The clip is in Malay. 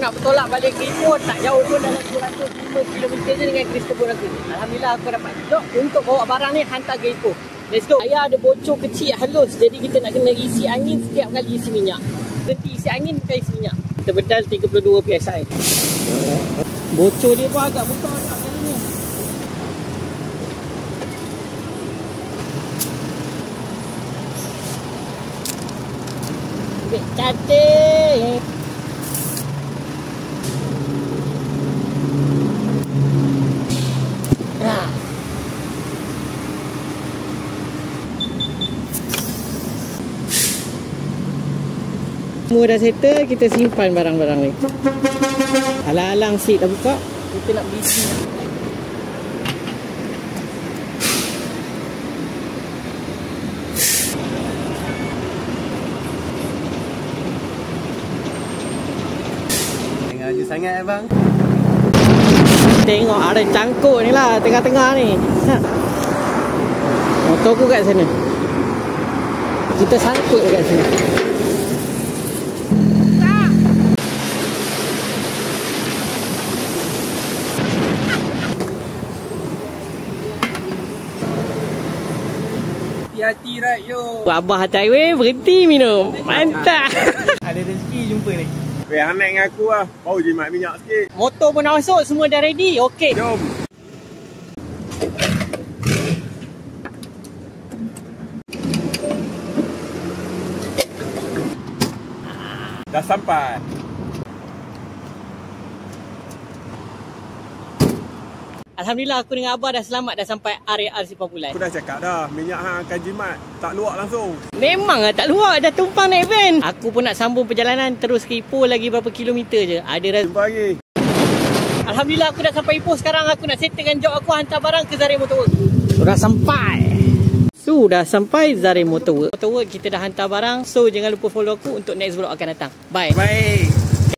nak bertolak balik ke Ipoh, tak jauh pun, dalam 205 km je dengan kereta bot aku ni. Alhamdulillah aku dapat dok untuk bawa barang ni hantar ke Ipoh. Let's go. Saya ada bocor kecil halus, jadi kita nak kena isi angin setiap kali isi minyak. Berhenti isi angin, bukan isi minyak. Kita bedal 32 PSI. Bocor dia pun agak besar tak kali ni. Cantik. Semua dah settle, kita simpan barang-barang ni. Alang-alang seat dah buka, kita nak bisi. Tengah laju sangat abang. Tengok ada cangkuk ni lah tengah-tengah ni. Motor aku kat sana. Kita sangkut dekat sini. Hati-hati right yo. Abah atas highway berhenti minum. Mantap. Ada rezeki jumpa lagi. Weh, Anak dengan aku lah. Baru jimat minyak sikit. Motor pun dah masuk, semua dah ready. Okey. Jom. Dah sampai. Alhamdulillah aku dengan Abah dah selamat dah sampai area Simpang Pulan. Aku dah cakap dah, minyak hang akan jimat. Tak luak langsung. Memang lah tak luar, dah tumpang naik van. Aku pun nak sambung perjalanan terus ke Ipoh lagi berapa kilometer je. Ada Jumpa lagi. Alhamdulillah aku dah sampai Ipoh sekarang. Aku nak settlekan job aku hantar barang ke Zarin Motorwork. Sudah sampai Zarin Motorwork. Kita dah hantar barang. So jangan lupa follow aku untuk next vlog akan datang. Bye. Baik.